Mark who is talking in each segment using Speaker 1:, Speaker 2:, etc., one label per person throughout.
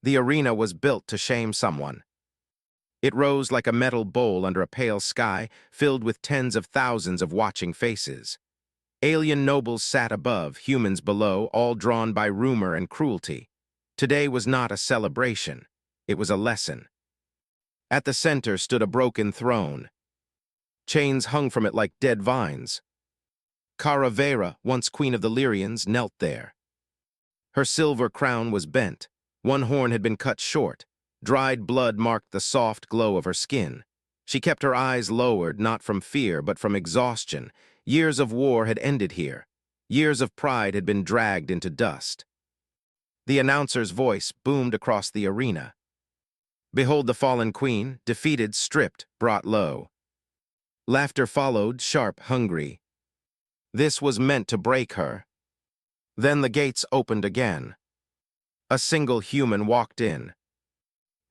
Speaker 1: The arena was built to shame someone. It rose like a metal bowl under a pale sky filled with tens of thousands of watching faces. Alien nobles sat above, humans below, all drawn by rumor and cruelty. Today was not a celebration. It was a lesson. At the center stood a broken throne. Chains hung from it like dead vines. Kara Vera, once queen of the Lyrians, knelt there. Her silver crown was bent. One horn had been cut short. Dried blood marked the soft glow of her skin. She kept her eyes lowered, not from fear, but from exhaustion. Years of war had ended here. Years of pride had been dragged into dust. The announcer's voice boomed across the arena. Behold the fallen queen, defeated, stripped, brought low. Laughter followed, sharp, hungry. This was meant to break her. Then the gates opened again. A single human walked in.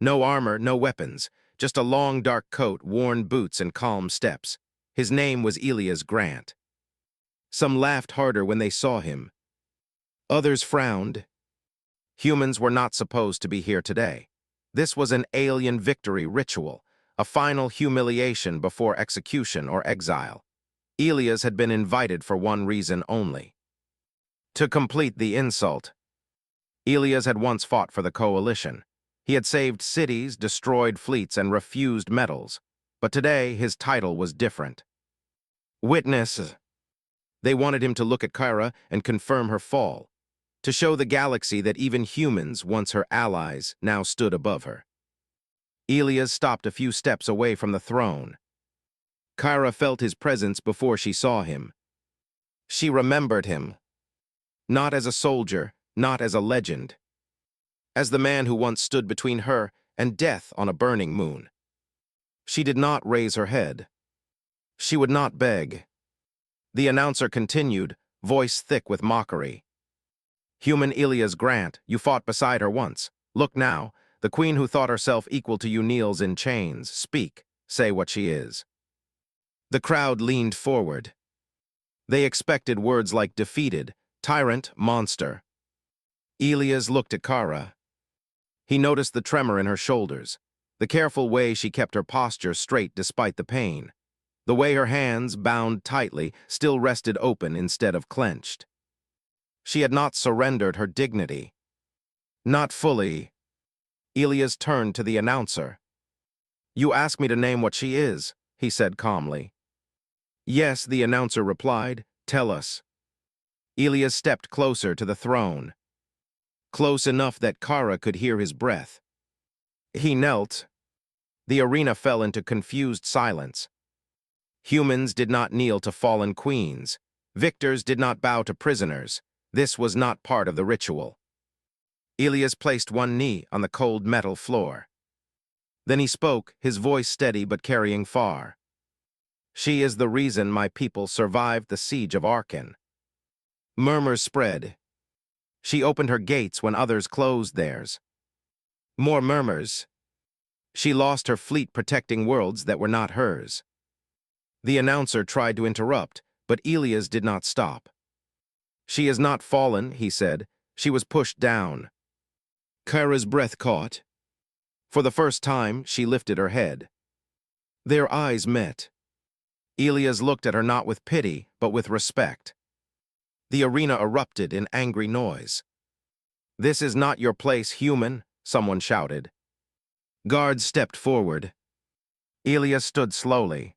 Speaker 1: No armor, no weapons, just a long dark coat, worn boots, and calm steps. His name was Elias Grant. Some laughed harder when they saw him. Others frowned. Humans were not supposed to be here today. This was an alien victory ritual, a final humiliation before execution or exile. Elias had been invited for one reason only: to complete the insult. Elias had once fought for the coalition. He had saved cities, destroyed fleets, and refused medals. But today, his title was different. Witness. They wanted him to look at Kara and confirm her fall, to show the galaxy that even humans, once her allies, now stood above her. Elias stopped a few steps away from the throne. Kara felt his presence before she saw him. She remembered him. Not as a soldier, not as a legend. As the man who once stood between her and death on a burning moon. She did not raise her head. She would not beg. The announcer continued, voice thick with mockery. Human Elias Grant, you fought beside her once. Look now, the queen who thought herself equal to you kneels in chains. Speak, say what she is. The crowd leaned forward. They expected words like defeated, tyrant, monster. Elias looked at Kara. He noticed the tremor in her shoulders, the careful way she kept her posture straight despite the pain, the way her hands, bound tightly, still rested open instead of clenched. She had not surrendered her dignity. Not fully. Elias turned to the announcer. You asked me to name what she is, he said calmly. Yes, the announcer replied. Tell us. Elias stepped closer to the throne. Close enough that Kara could hear his breath. He knelt. The arena fell into confused silence. Humans did not kneel to fallen queens. Victors did not bow to prisoners. This was not part of the ritual. Elias placed one knee on the cold metal floor. Then he spoke, his voice steady but carrying far. She is the reason my people survived the siege of Arkan. Murmurs spread. She opened her gates when others closed theirs. More murmurs. She lost her fleet protecting worlds that were not hers. The announcer tried to interrupt, but Elias did not stop. She is not fallen, he said. She was pushed down. Kara's breath caught. For the first time, she lifted her head. Their eyes met. Elias looked at her not with pity, but with respect. The arena erupted in angry noise. This is not your place, human, someone shouted. Guards stepped forward. Elias stood slowly.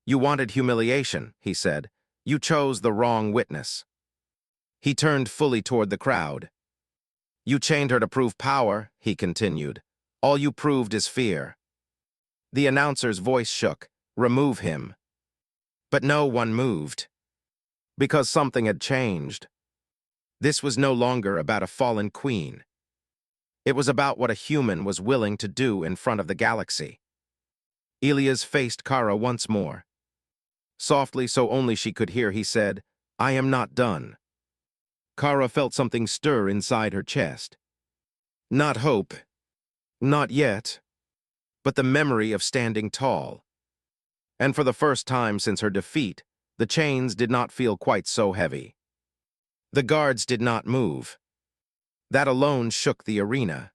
Speaker 1: You wanted humiliation, he said. You chose the wrong witness. He turned fully toward the crowd. You chained her to prove power, he continued. All you proved is fear. The announcer's voice shook. Remove him. But no one moved. Because something had changed. This was no longer about a fallen queen. It was about what a human was willing to do in front of the galaxy. Elias faced Kara once more. Softly, so only she could hear, he said, I am not done. Kara felt something stir inside her chest. Not hope. Not yet. But the memory of standing tall. And for the first time since her defeat, the chains did not feel quite so heavy. The guards did not move. That alone shook the arena.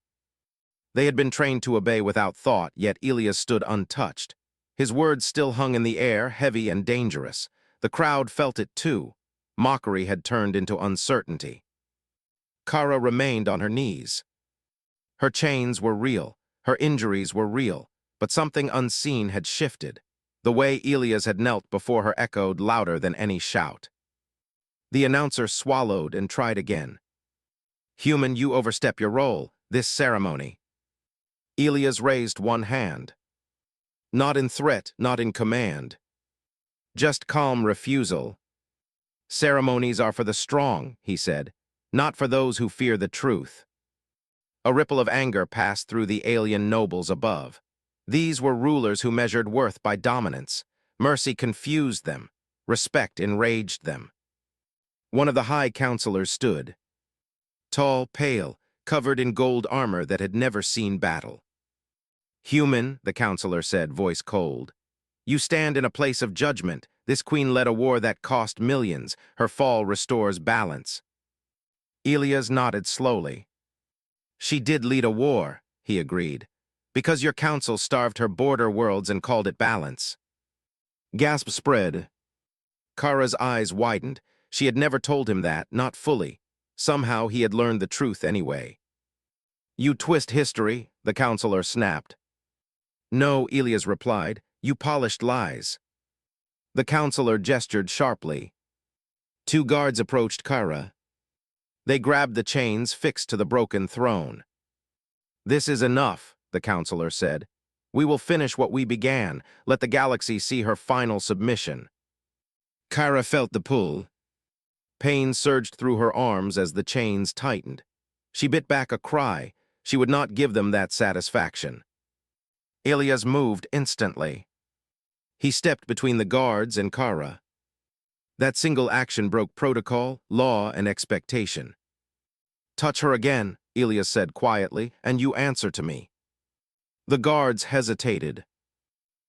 Speaker 1: They had been trained to obey without thought, yet Elias stood untouched. His words still hung in the air, heavy and dangerous. The crowd felt it too. Mockery had turned into uncertainty. Kara remained on her knees. Her chains were real, her injuries were real, but something unseen had shifted. The way Elias had knelt before her echoed louder than any shout. The announcer swallowed and tried again. "Human, you overstep your role, this ceremony." Elias raised one hand. Not in threat, not in command. Just calm refusal. "Ceremonies are for the strong," he said, "not for those who fear the truth." A ripple of anger passed through the alien nobles above. These were rulers who measured worth by dominance. Mercy confused them. Respect enraged them. One of the high counselors stood. Tall, pale, covered in gold armor that had never seen battle. "Human," the counselor said, voice cold. "You stand in a place of judgment. This queen led a war that cost millions. Her fall restores balance." Elias nodded slowly. "She did lead a war," he agreed, "because your council starved her border worlds and called it balance." Gasp spread. Kara's eyes widened. She had never told him that, not fully. Somehow he had learned the truth anyway. "You twist history," the counselor snapped. "No," Elias replied, "you polished lies." The counselor gestured sharply. Two guards approached Kara. They grabbed the chains fixed to the broken throne. "This is enough," the counselor said. "We will finish what we began. Let the galaxy see her final submission." Kara felt the pull. Pain surged through her arms as the chains tightened. She bit back a cry. She would not give them that satisfaction. Elias moved instantly. He stepped between the guards and Kara. That single action broke protocol, law, and expectation. "Touch her again," Elias said quietly, "and you answer to me." The guards hesitated.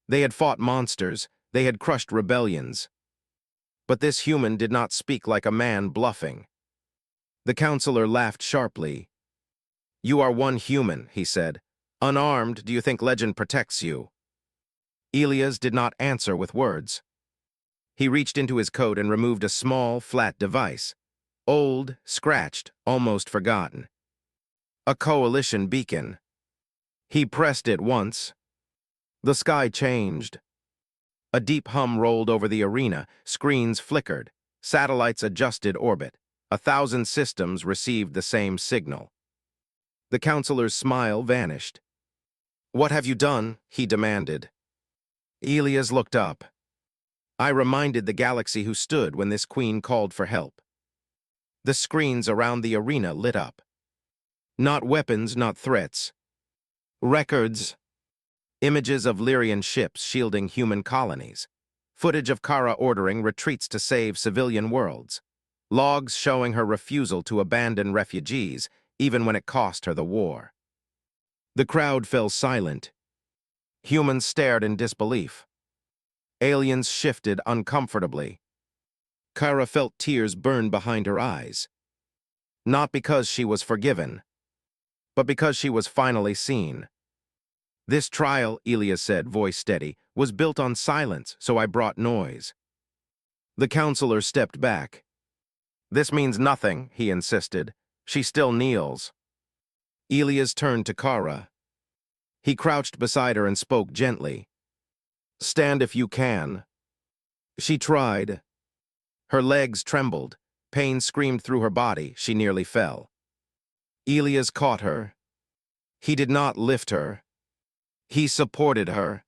Speaker 1: They had fought monsters. They had crushed rebellions. But this human did not speak like a man bluffing. The counselor laughed sharply. "You are one human," he said. "Unarmed, do you think legend protects you?" Elias did not answer with words. He reached into his coat and removed a small, flat device. Old, scratched, almost forgotten. A coalition beacon. He pressed it once. The sky changed. A deep hum rolled over the arena, screens flickered, satellites adjusted orbit. 1,000 systems received the same signal. The counselor's smile vanished. "What have you done?" he demanded. Elias looked up. "I reminded the galaxy who stood when this queen called for help." The screens around the arena lit up. Not weapons, not threats. Records. Images of Lyrian ships shielding human colonies. Footage of Kara ordering retreats to save civilian worlds. Logs showing her refusal to abandon refugees, even when it cost her the war. The crowd fell silent. Humans stared in disbelief. Aliens shifted uncomfortably. Kara felt tears burn behind her eyes. Not because she was forgiven, but because she was finally seen. "This trial," Elias said, voice steady, "was built on silence, so I brought noise." The counselor stepped back. "This means nothing," he insisted. "She still kneels." Elias turned to Kara. He crouched beside her and spoke gently. "Stand if you can." She tried. Her legs trembled. Pain screamed through her body. She nearly fell. Elias caught her. He did not lift her. He supported her.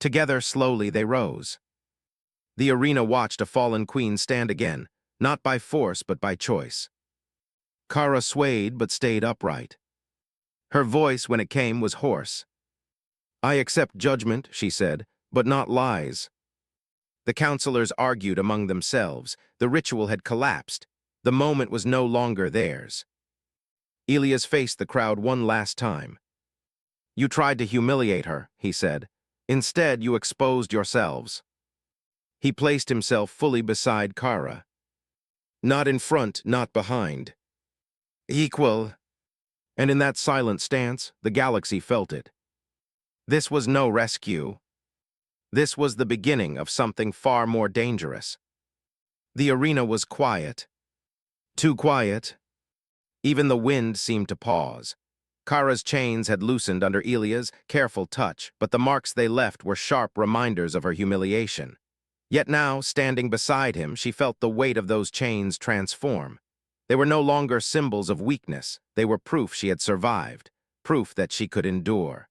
Speaker 1: Together, slowly, they rose. The arena watched a fallen queen stand again, not by force but by choice. Kara swayed but stayed upright. Her voice, when it came, was hoarse. "I accept judgment," she said, "but not lies." The counselors argued among themselves. The ritual had collapsed. The moment was no longer theirs. Elias faced the crowd one last time. "You tried to humiliate her," he said. "Instead, you exposed yourselves." He placed himself fully beside Kara. Not in front, not behind. "Equal." And in that silent stance, the galaxy felt it. This was no rescue. This was the beginning of something far more dangerous. The arena was quiet. Too quiet. Even the wind seemed to pause. Kara's chains had loosened under Elia's careful touch, but the marks they left were sharp reminders of her humiliation. Yet now, standing beside him, she felt the weight of those chains transform. They were no longer symbols of weakness. They were proof she had survived, proof that she could endure.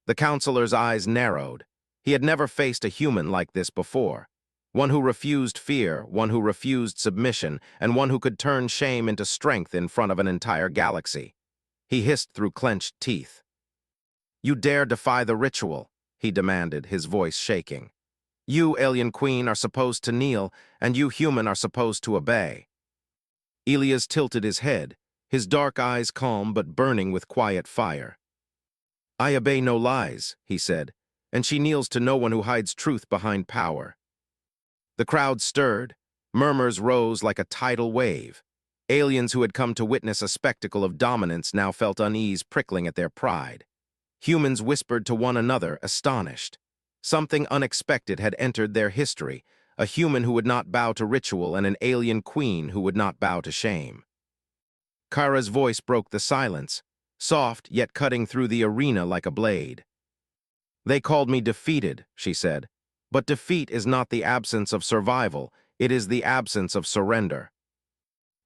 Speaker 1: The counselor's eyes narrowed. He had never faced a human like this before. One who refused fear, one who refused submission, and one who could turn shame into strength in front of an entire galaxy. He hissed through clenched teeth. "You dare defy the ritual," he demanded, his voice shaking. "You, alien queen, are supposed to kneel, and you, human, are supposed to obey." Elias tilted his head, his dark eyes calm but burning with quiet fire. "I obey no lies," he said, "and she kneels to no one who hides truth behind power." The crowd stirred. Murmurs rose like a tidal wave. Aliens who had come to witness a spectacle of dominance now felt unease prickling at their pride. Humans whispered to one another, astonished. Something unexpected had entered their history, a human who would not bow to ritual and an alien queen who would not bow to shame. Kara's voice broke the silence, soft yet cutting through the arena like a blade. "They called me defeated," she said, "but defeat is not the absence of survival, it is the absence of surrender."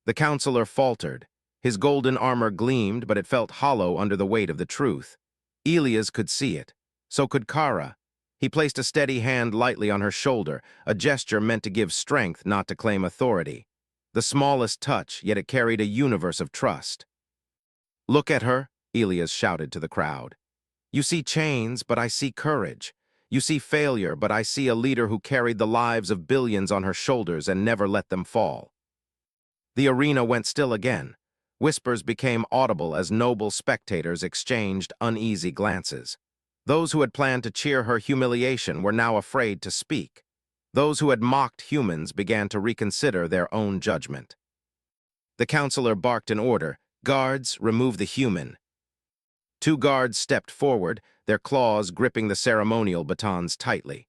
Speaker 1: The counselor faltered. His golden armor gleamed, but it felt hollow under the weight of the truth. Elias could see it. So could Kara. He placed a steady hand lightly on her shoulder, a gesture meant to give strength, not to claim authority. The smallest touch, yet it carried a universe of trust. "Look at her," Elias shouted to the crowd. "You see chains, but I see courage. You see failure, but I see a leader who carried the lives of billions on her shoulders and never let them fall." The arena went still again. Whispers became audible as noble spectators exchanged uneasy glances. Those who had planned to cheer her humiliation were now afraid to speak. Those who had mocked humans began to reconsider their own judgment. The counselor barked an order, "Guards, remove the human." 2 guards stepped forward, their claws gripping the ceremonial batons tightly.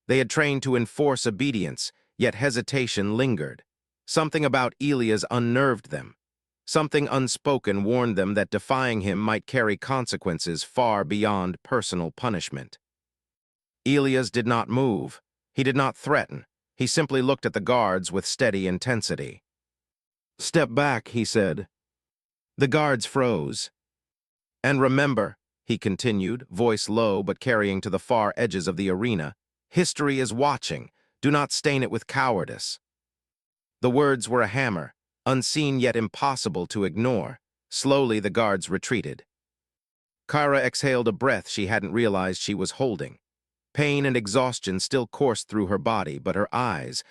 Speaker 1: They had trained to enforce obedience, yet hesitation lingered. Something about Elias unnerved them. Something unspoken warned them that defying him might carry consequences far beyond personal punishment. Elias did not move. He did not threaten. He simply looked at the guards with steady intensity. "Step back," he said. The guards froze. "And remember," he continued, voice low but carrying to the far edges of the arena, "history is watching. Do not stain it with cowardice." The words were a hammer, unseen yet impossible to ignore. Slowly, the guards retreated. Kara exhaled a breath she hadn't realized she was holding. Pain and exhaustion still coursed through her body, but her eyes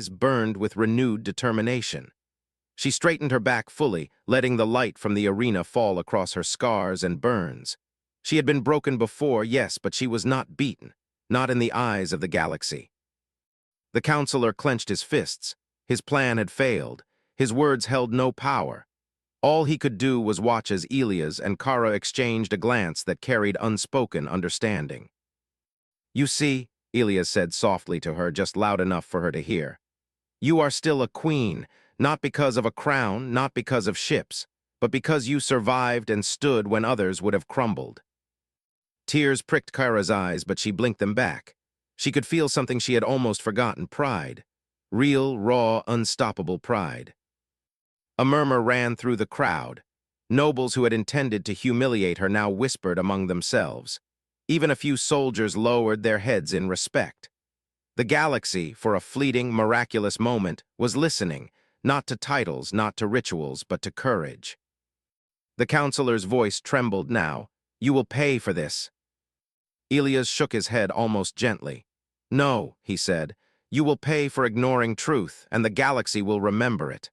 Speaker 1: burned with renewed determination. She straightened her back fully, letting the light from the arena fall across her scars and burns. She had been broken before, yes, but she was not beaten, not in the eyes of the galaxy. The counselor clenched his fists. His plan had failed. His words held no power. All he could do was watch as Elias and Kara exchanged a glance that carried unspoken understanding. "You see," Elias said softly to her, just loud enough for her to hear, "you are still a queen, not because of a crown, not because of ships, but because you survived and stood when others would have crumbled." Tears pricked Kara's eyes, but she blinked them back. She could feel something she had almost forgotten, pride. Real, raw, unstoppable pride. A murmur ran through the crowd. Nobles who had intended to humiliate her now whispered among themselves. Even a few soldiers lowered their heads in respect. The galaxy, for a fleeting, miraculous moment, was listening, not to titles, not to rituals, but to courage. The counselor's voice trembled now. "You will pay for this." Elias shook his head almost gently. "No," he said. "You will pay for ignoring truth, and the galaxy will remember it."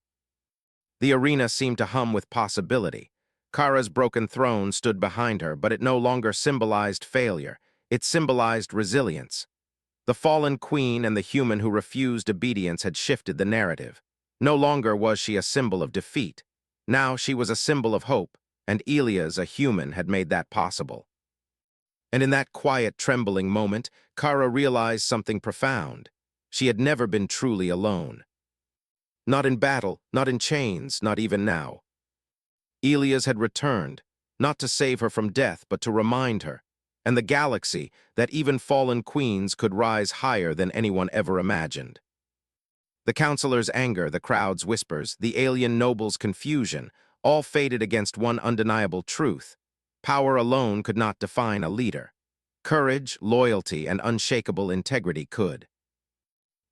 Speaker 1: The arena seemed to hum with possibility. Kara's broken throne stood behind her, but it no longer symbolized failure. It symbolized resilience. The fallen queen and the human who refused obedience had shifted the narrative. No longer was she a symbol of defeat. Now she was a symbol of hope, and Elias, a human, had made that possible. And in that quiet, trembling moment, Kara realized something profound. She had never been truly alone. Not in battle, not in chains, not even now. Elias had returned, not to save her from death, but to remind her, and the galaxy, that even fallen queens could rise higher than anyone ever imagined. The counselor's anger, the crowd's whispers, the alien noble's confusion, all faded against one undeniable truth. Power alone could not define a leader. Courage, loyalty, and unshakable integrity could.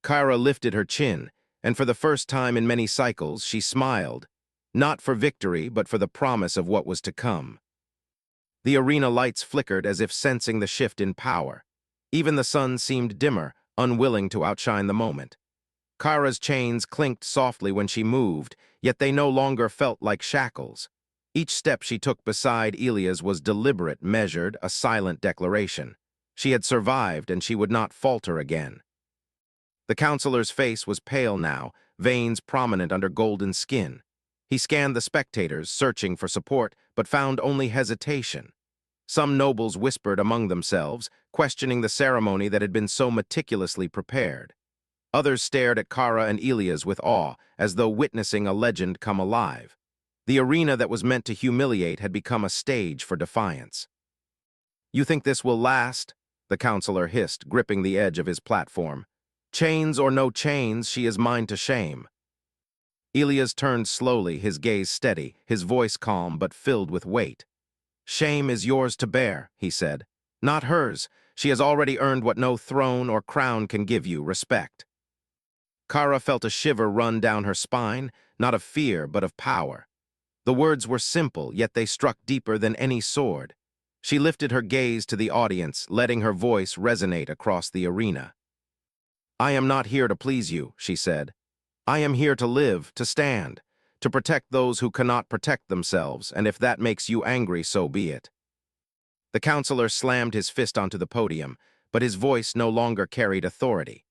Speaker 1: Kyra lifted her chin, and for the first time in many cycles, she smiled, not for victory, but for the promise of what was to come. The arena lights flickered as if sensing the shift in power. Even the sun seemed dimmer, unwilling to outshine the moment. Kyra's chains clinked softly when she moved, yet they no longer felt like shackles. Each step she took beside Elias was deliberate, measured, a silent declaration. She had survived, and she would not falter again. The counselor's face was pale now, veins prominent under golden skin. He scanned the spectators, searching for support, but found only hesitation. Some nobles whispered among themselves, questioning the ceremony that had been so meticulously prepared. Others stared at Kara and Elias with awe, as though witnessing a legend come alive. The arena that was meant to humiliate had become a stage for defiance. "You think this will last?" the counselor hissed, gripping the edge of his platform. "Chains or no chains, she is mine to shame." Elias turned slowly, his gaze steady, his voice calm but filled with weight. "Shame is yours to bear," he said. "Not hers. She has already earned what no throne or crown can give you, respect." Kara felt a shiver run down her spine, not of fear but of power. The words were simple, yet they struck deeper than any sword. She lifted her gaze to the audience, letting her voice resonate across the arena. "I am not here to please you," she said. "I am here to live, to stand, to protect those who cannot protect themselves, and if that makes you angry, so be it." The counselor slammed his fist onto the podium, but his voice no longer carried authority.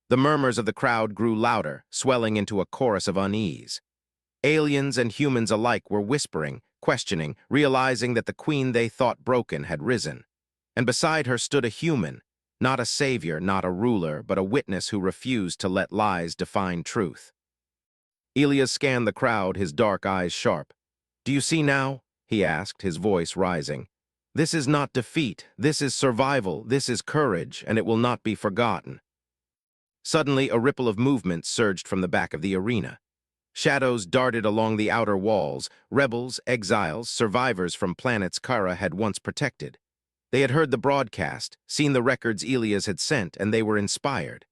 Speaker 1: The murmurs of the crowd grew louder, swelling into a chorus of unease. Aliens and humans alike were whispering, questioning, realizing that the queen they thought broken had risen. And beside her stood a human, not a savior, not a ruler, but a witness who refused to let lies define truth. Elias scanned the crowd, his dark eyes sharp. "Do you see now?" he asked, his voice rising. "This is not defeat, this is survival, this is courage, and it will not be forgotten." Suddenly, a ripple of movement surged from the back of the arena. Shadows darted along the outer walls, rebels, exiles, survivors from planets Kara had once protected. They had heard the broadcast, seen the records Elias had sent, and they were inspired.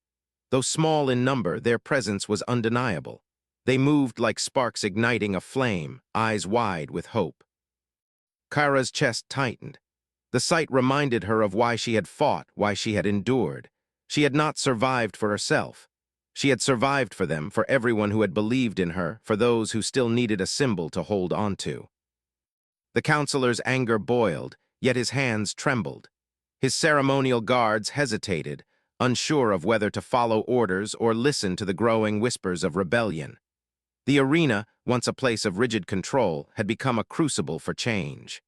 Speaker 1: Though small in number, their presence was undeniable. They moved like sparks igniting a flame, eyes wide with hope. Kara's chest tightened. The sight reminded her of why she had fought, why she had endured. She had not survived for herself. She had survived for them, for everyone who had believed in her, for those who still needed a symbol to hold on to. The counselor's anger boiled, yet his hands trembled. His ceremonial guards hesitated, unsure of whether to follow orders or listen to the growing whispers of rebellion. The arena, once a place of rigid control, had become a crucible for change.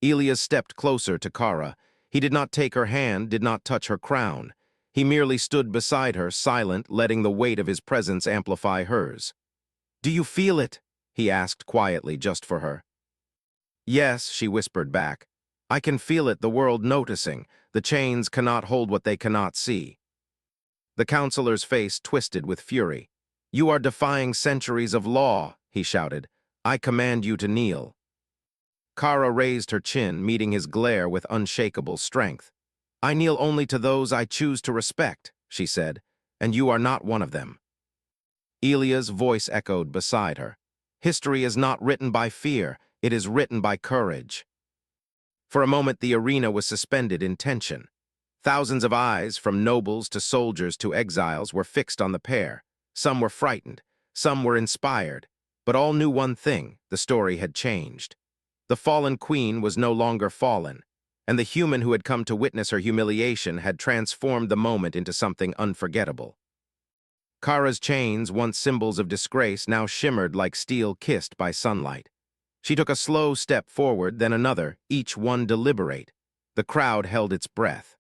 Speaker 1: Elias stepped closer to Kara. He did not take her hand, did not touch her crown. He merely stood beside her, silent, letting the weight of his presence amplify hers. "Do you feel it?" he asked quietly, just for her. "Yes," she whispered back. "I can feel it, the world noticing. The chains cannot hold what they cannot see." The counselor's face twisted with fury. "You are defying centuries of law," he shouted. "I command you to kneel." Kara raised her chin, meeting his glare with unshakable strength. "I kneel only to those I choose to respect," she said, "and you are not one of them." Elia's voice echoed beside her. "History is not written by fear, it is written by courage." For a moment, the arena was suspended in tension. Thousands of eyes, from nobles to soldiers to exiles, were fixed on the pair. Some were frightened, some were inspired, but all knew one thing: the story had changed. The fallen queen was no longer fallen, and the human who had come to witness her humiliation had transformed the moment into something unforgettable. Kara's chains, once symbols of disgrace, now shimmered like steel kissed by sunlight. She took a slow step forward, then another, each one deliberate. The crowd held its breath.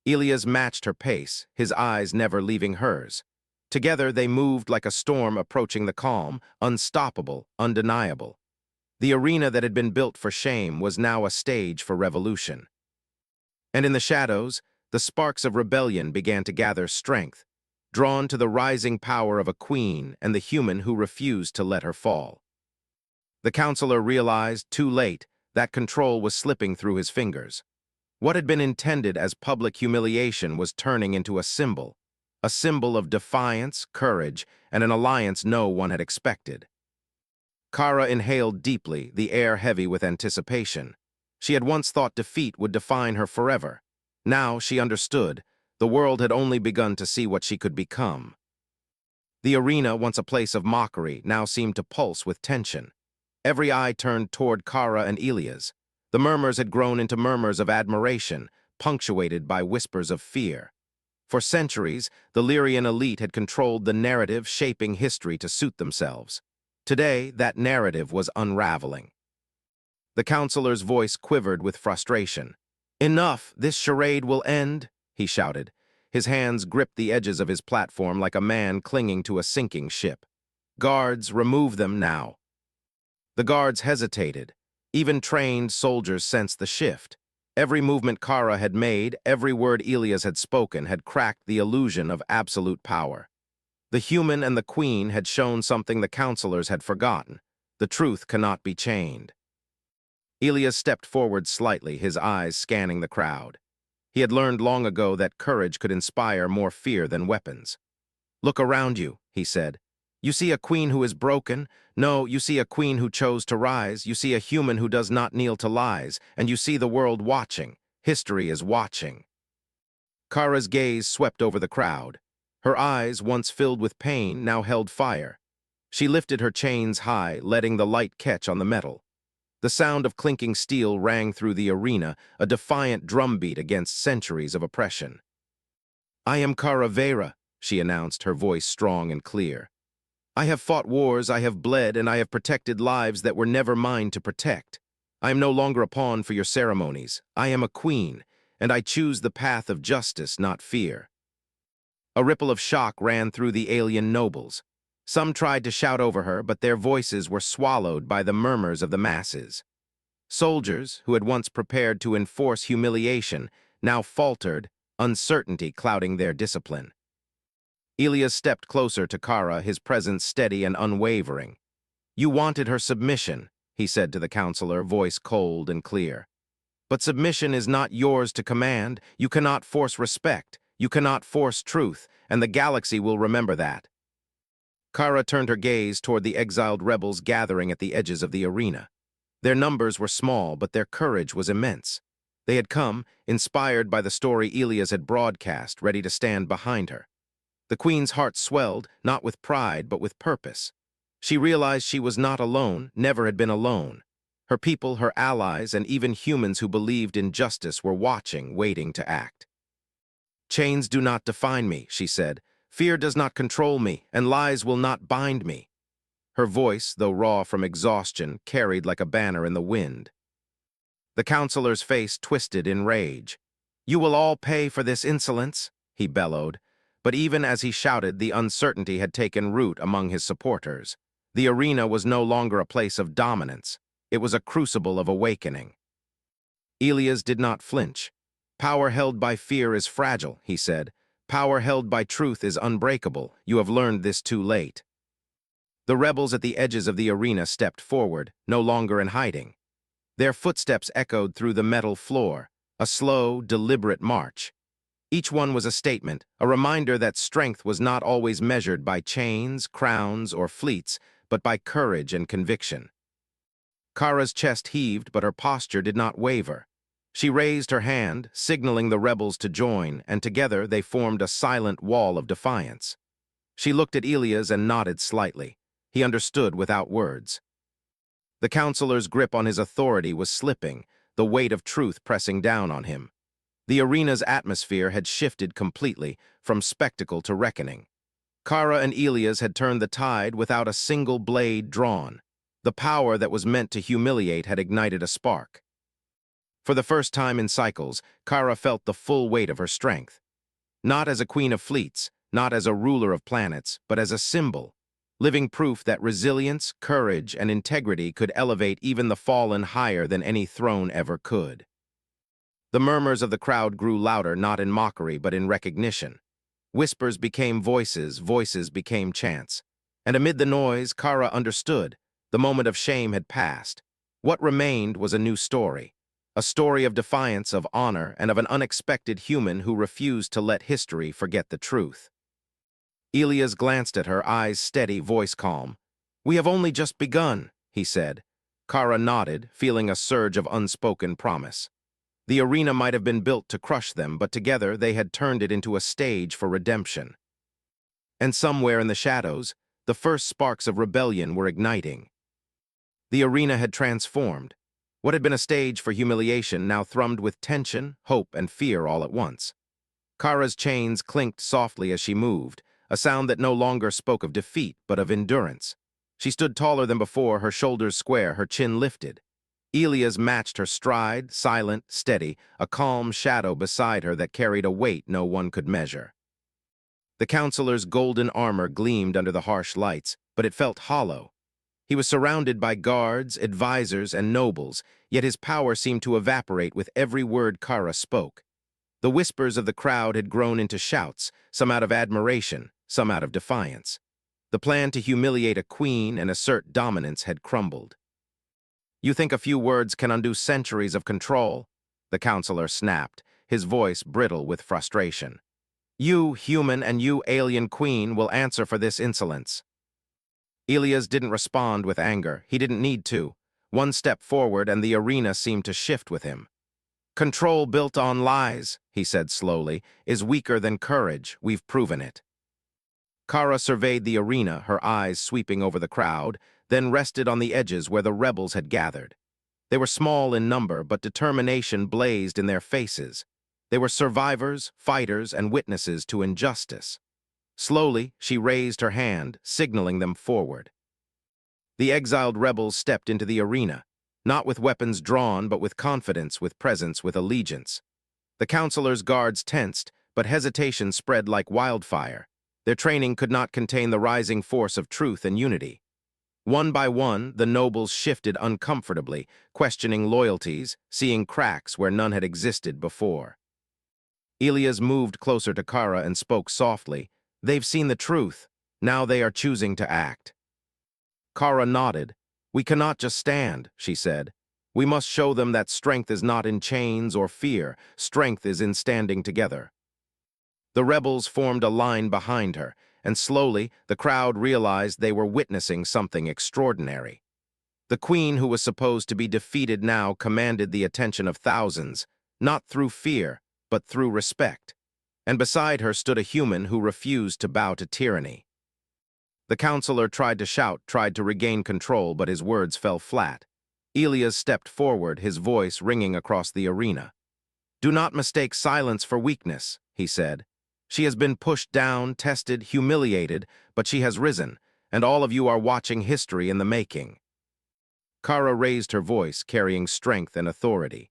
Speaker 1: Elias matched her pace, his eyes never leaving hers. Together they moved like a storm approaching the calm, unstoppable, undeniable. The arena that had been built for shame was now a stage for revolution. And in the shadows, the sparks of rebellion began to gather strength, drawn to the rising power of a queen and the human who refused to let her fall. The counselor realized, too late, that control was slipping through his fingers. What had been intended as public humiliation was turning into a symbol of defiance, courage, and an alliance no one had expected. Kara inhaled deeply, the air heavy with anticipation. She had once thought defeat would define her forever. Now she understood. The world had only begun to see what she could become. The arena, once a place of mockery, now seemed to pulse with tension. Every eye turned toward Kara and Elias. The murmurs had grown into murmurs of admiration, punctuated by whispers of fear. For centuries, the Lyrian elite had controlled the narrative, shaping history to suit themselves. Today, that narrative was unraveling. The counselor's voice quivered with frustration. "Enough! This charade will end!" he shouted. His hands gripped the edges of his platform like a man clinging to a sinking ship. "Guards, remove them now." The guards hesitated. Even trained soldiers sensed the shift. Every movement Kara had made, every word Elias had spoken, had cracked the illusion of absolute power. The human and the queen had shown something the counselors had forgotten. The truth cannot be chained. Elias stepped forward slightly, his eyes scanning the crowd. He had learned long ago that courage could inspire more fear than weapons. "Look around you," he said. "You see a queen who is broken? No, you see a queen who chose to rise. You see a human who does not kneel to lies. And you see the world watching. History is watching." Kara's gaze swept over the crowd. Her eyes, once filled with pain, now held fire. She lifted her chains high, letting the light catch on the metal. The sound of clinking steel rang through the arena, a defiant drumbeat against centuries of oppression. "I am Kara Vera," she announced, her voice strong and clear. "I have fought wars, I have bled, and I have protected lives that were never mine to protect. I am no longer a pawn for your ceremonies. I am a queen, and I choose the path of justice, not fear." A ripple of shock ran through the alien nobles. Some tried to shout over her, but their voices were swallowed by the murmurs of the masses. Soldiers, who had once prepared to enforce humiliation, now faltered, uncertainty clouding their discipline. Elias stepped closer to Kara, his presence steady and unwavering. "You wanted her submission," he said to the counselor, voice cold and clear. "But submission is not yours to command. You cannot force respect. You cannot force truth, and the galaxy will remember that." Kara turned her gaze toward the exiled rebels gathering at the edges of the arena. Their numbers were small, but their courage was immense. They had come, inspired by the story Elias had broadcast, ready to stand behind her. The queen's heart swelled, not with pride, but with purpose. She realized she was not alone, never had been alone. Her people, her allies, and even humans who believed in justice were watching, waiting to act. "Chains do not define me," she said. "Fear does not control me, and lies will not bind me." Her voice, though raw from exhaustion, carried like a banner in the wind. The counselor's face twisted in rage. "You will all pay for this insolence," he bellowed. But even as he shouted, the uncertainty had taken root among his supporters. The arena was no longer a place of dominance. It was a crucible of awakening. Elias did not flinch. "Power held by fear is fragile," he said. "Power held by truth is unbreakable. You have learned this too late." The rebels at the edges of the arena stepped forward, no longer in hiding. Their footsteps echoed through the metal floor, a slow, deliberate march. Each one was a statement, a reminder that strength was not always measured by chains, crowns, or fleets, but by courage and conviction. Kara's chest heaved, but her posture did not waver. She raised her hand, signaling the rebels to join, and together they formed a silent wall of defiance. She looked at Elias and nodded slightly. He understood without words. The counselor's grip on his authority was slipping, the weight of truth pressing down on him. The arena's atmosphere had shifted completely, from spectacle to reckoning. Kara and Elias had turned the tide without a single blade drawn. The power that was meant to humiliate had ignited a spark. For the first time in cycles, Kara felt the full weight of her strength. Not as a queen of fleets, not as a ruler of planets, but as a symbol, living proof that resilience, courage, and integrity could elevate even the fallen higher than any throne ever could. The murmurs of the crowd grew louder, not in mockery, but in recognition. Whispers became voices, voices became chants. And amid the noise, Kara understood. The moment of shame had passed. What remained was a new story. A story of defiance, of honor, and of an unexpected human who refused to let history forget the truth. Elias glanced at her, eyes steady, voice calm. "We have only just begun," he said. Kara nodded, feeling a surge of unspoken promise. The arena might have been built to crush them, but together they had turned it into a stage for redemption. And somewhere in the shadows, the first sparks of rebellion were igniting. The arena had transformed. What had been a stage for humiliation now thrummed with tension, hope, and fear all at once. Kara's chains clinked softly as she moved, a sound that no longer spoke of defeat, but of endurance. She stood taller than before, her shoulders square, her chin lifted. Elias matched her stride, silent, steady, a calm shadow beside her that carried a weight no one could measure. The counselor's golden armor gleamed under the harsh lights, but it felt hollow. He was surrounded by guards, advisors, and nobles, yet his power seemed to evaporate with every word Kara spoke. The whispers of the crowd had grown into shouts, some out of admiration, some out of defiance. The plan to humiliate a queen and assert dominance had crumbled. "You think a few words can undo centuries of control?" The counselor snapped, his voice brittle with frustration. "You, human, and you, alien queen, will answer for this insolence." Elias didn't respond with anger. He didn't need to. One step forward and the arena seemed to shift with him. "Control built on lies," he said slowly, "is weaker than courage. We've proven it." Kara surveyed the arena, her eyes sweeping over the crowd, then rested on the edges where the rebels had gathered. They were small in number, but determination blazed in their faces. They were survivors, fighters, and witnesses to injustice. Slowly, she raised her hand, signaling them forward. The exiled rebels stepped into the arena, not with weapons drawn, but with confidence, with presence, with allegiance. The counselor's guards tensed, but hesitation spread like wildfire. Their training could not contain the rising force of truth and unity. One by one, the nobles shifted uncomfortably, questioning loyalties, seeing cracks where none had existed before. Elias moved closer to Kara and spoke softly. "They've seen the truth. Now they are choosing to act." Kara nodded. "We cannot just stand," she said. "We must show them that strength is not in chains or fear. Strength is in standing together." The rebels formed a line behind her, and slowly the crowd realized they were witnessing something extraordinary. The queen, who was supposed to be defeated now, commanded the attention of thousands, not through fear, but through respect. And beside her stood a human who refused to bow to tyranny. The counselor tried to shout, tried to regain control, but his words fell flat. Elias stepped forward, his voice ringing across the arena. "Do not mistake silence for weakness," he said. "She has been pushed down, tested, humiliated, but she has risen, and all of you are watching history in the making." Kara raised her voice, carrying strength and authority.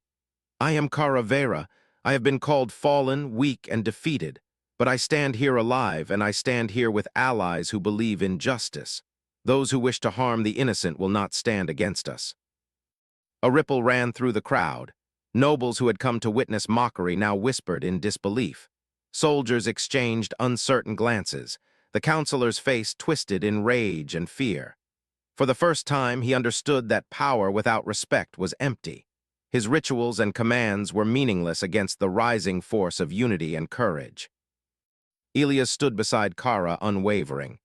Speaker 1: "I am Kara Vera. I have been called fallen, weak, and defeated, but I stand here alive, and I stand here with allies who believe in justice. Those who wish to harm the innocent will not stand against us." A ripple ran through the crowd. Nobles who had come to witness mockery now whispered in disbelief. Soldiers exchanged uncertain glances. The counselor's face twisted in rage and fear. For the first time, he understood that power without respect was empty. His rituals and commands were meaningless against the rising force of unity and courage. Elias stood beside Kara, unwavering.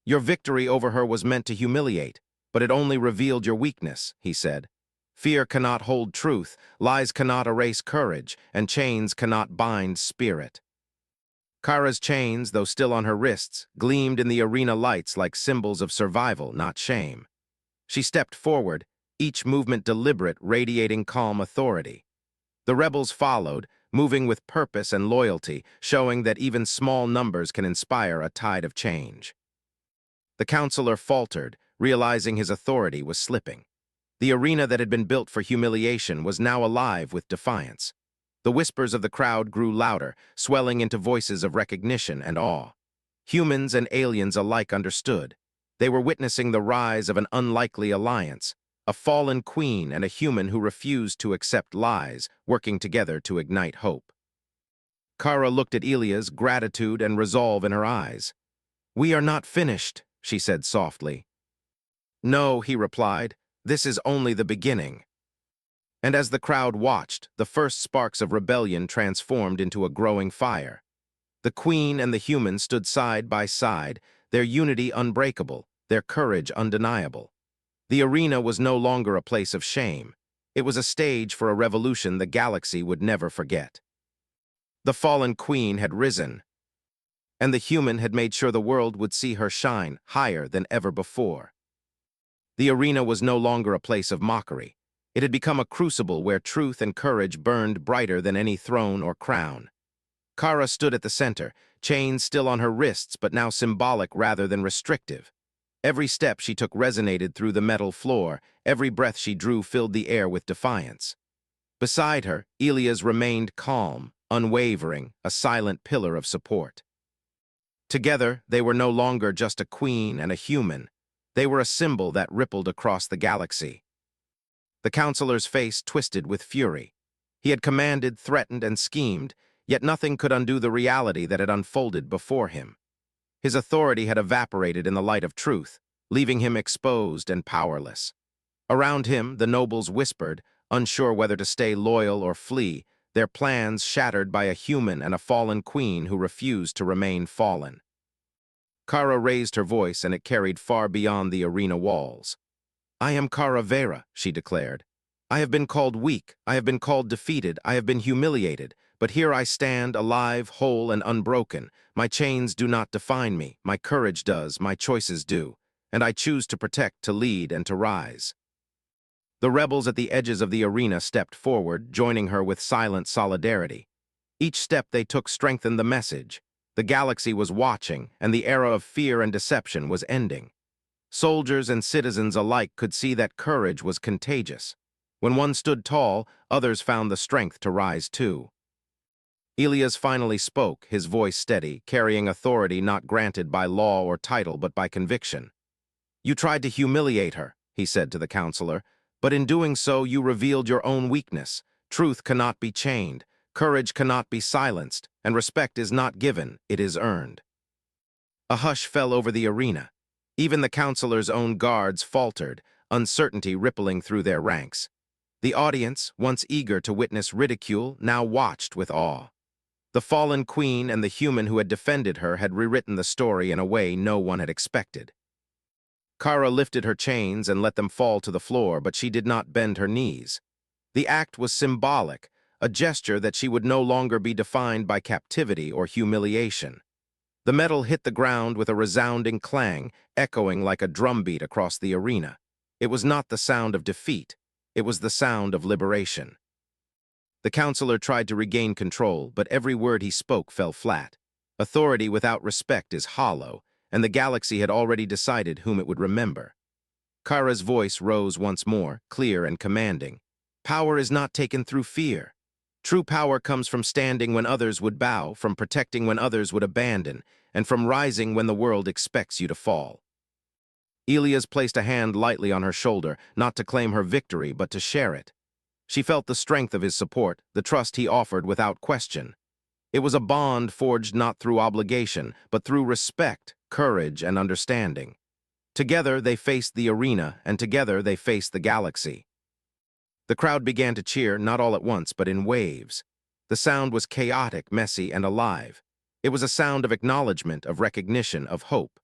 Speaker 1: "Your victory over her was meant to humiliate, but it only revealed your weakness," he said. "Fear cannot hold truth, lies cannot erase courage, and chains cannot bind spirit." Kara's chains, though still on her wrists, gleamed in the arena lights like symbols of survival, not shame. She stepped forward, each movement deliberate, radiating calm authority. The rebels followed, moving with purpose and loyalty, showing that even small numbers can inspire a tide of change. The counselor faltered, realizing his authority was slipping. The arena that had been built for humiliation was now alive with defiance. The whispers of the crowd grew louder, swelling into voices of recognition and awe. Humans and aliens alike understood. They were witnessing the rise of an unlikely alliance, a fallen queen and a human who refused to accept lies, working together to ignite hope. Kara looked at Elia's gratitude and resolve in her eyes. "We are not finished," she said softly. "No," he replied, "this is only the beginning." And as the crowd watched, the first sparks of rebellion transformed into a growing fire. The queen and the human stood side by side, their unity unbreakable, their courage undeniable. The arena was no longer a place of shame. It was a stage for a revolution the galaxy would never forget. The fallen queen had risen, and the human had made sure the world would see her shine higher than ever before. The arena was no longer a place of mockery. It had become a crucible where truth and courage burned brighter than any throne or crown. Kara stood at the center, chains still on her wrists but now symbolic rather than restrictive. Every step she took resonated through the metal floor, every breath she drew filled the air with defiance. Beside her, Elias remained calm, unwavering, a silent pillar of support. Together, they were no longer just a queen and a human. They were a symbol that rippled across the galaxy. The counselor's face twisted with fury. He had commanded, threatened, and schemed, yet nothing could undo the reality that had unfolded before him. His authority had evaporated in the light of truth, leaving him exposed and powerless. Around him, the nobles whispered, unsure whether to stay loyal or flee, their plans shattered by a human and a fallen queen who refused to remain fallen. Kara raised her voice, and it carried far beyond the arena walls. "I am Kara Vera," she declared. "I have been called weak, I have been called defeated, I have been humiliated, but here I stand, alive, whole, and unbroken. My chains do not define me, my courage does, my choices do, and I choose to protect, to lead, and to rise." The rebels at the edges of the arena stepped forward, joining her with silent solidarity. Each step they took strengthened the message. The galaxy was watching, and the era of fear and deception was ending. Soldiers and citizens alike could see that courage was contagious. When one stood tall, others found the strength to rise too. Elias finally spoke, his voice steady, carrying authority not granted by law or title but by conviction. "You tried to humiliate her," he said to the counselor, "but in doing so you revealed your own weakness. Truth cannot be chained, courage cannot be silenced, and respect is not given, it is earned." A hush fell over the arena. Even the counselor's own guards faltered, uncertainty rippling through their ranks. The audience, once eager to witness ridicule, now watched with awe. The fallen queen and the human who had defended her had rewritten the story in a way no one had expected. Kara lifted her chains and let them fall to the floor, but she did not bend her knees. The act was symbolic, a gesture that she would no longer be defined by captivity or humiliation. The metal hit the ground with a resounding clang, echoing like a drumbeat across the arena. It was not the sound of defeat, it was the sound of liberation. The counselor tried to regain control, but every word he spoke fell flat. Authority without respect is hollow, and the galaxy had already decided whom it would remember. Kara's voice rose once more, clear and commanding. "Power is not taken through fear. True power comes from standing when others would bow, from protecting when others would abandon, and from rising when the world expects you to fall." Elias placed a hand lightly on her shoulder, not to claim her victory, but to share it. She felt the strength of his support, the trust he offered without question. It was a bond forged not through obligation, but through respect, courage, and understanding. Together they faced the arena, and together they faced the galaxy. The crowd began to cheer, not all at once, but in waves. The sound was chaotic, messy, and alive. It was a sound of acknowledgement, of recognition, of hope.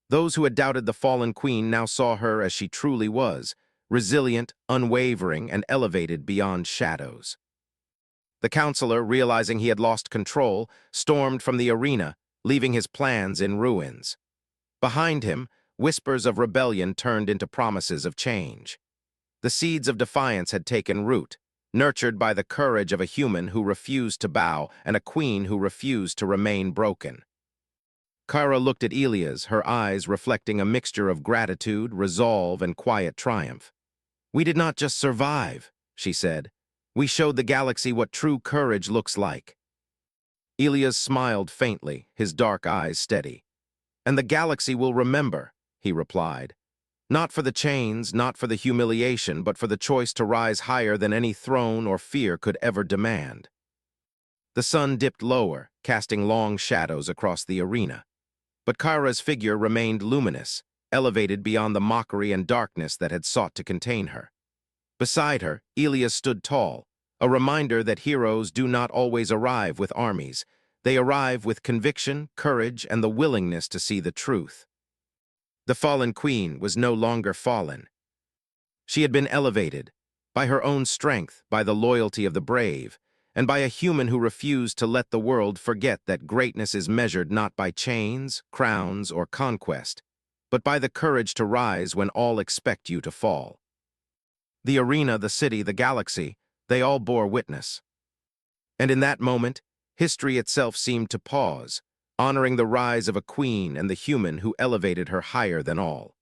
Speaker 1: Those who had doubted the fallen queen now saw her as she truly was, resilient, unwavering, and elevated beyond shadows. The counselor, realizing he had lost control, stormed from the arena, leaving his plans in ruins. Behind him, whispers of rebellion turned into promises of change. The seeds of defiance had taken root, nurtured by the courage of a human who refused to bow and a queen who refused to remain broken. Kyra looked at Elias, her eyes reflecting a mixture of gratitude, resolve, and quiet triumph. "We did not just survive," she said. "We showed the galaxy what true courage looks like." Elias smiled faintly, his dark eyes steady. "And the galaxy will remember," he replied. "Not for the chains, not for the humiliation, but for the choice to rise higher than any throne or fear could ever demand." The sun dipped lower, casting long shadows across the arena. But Kyra's figure remained luminous, elevated beyond the mockery and darkness that had sought to contain her. Beside her, Elias stood tall, a reminder that heroes do not always arrive with armies. They arrive with conviction, courage, and the willingness to see the truth. The fallen queen was no longer fallen. She had been elevated, by her own strength, by the loyalty of the brave, and by a human who refused to let the world forget that greatness is measured not by chains, crowns, or conquest, but by the courage to rise when all expect you to fall. The arena, the city, the galaxy, they all bore witness. And in that moment, history itself seemed to pause, honoring the rise of a queen and the human who elevated her higher than all.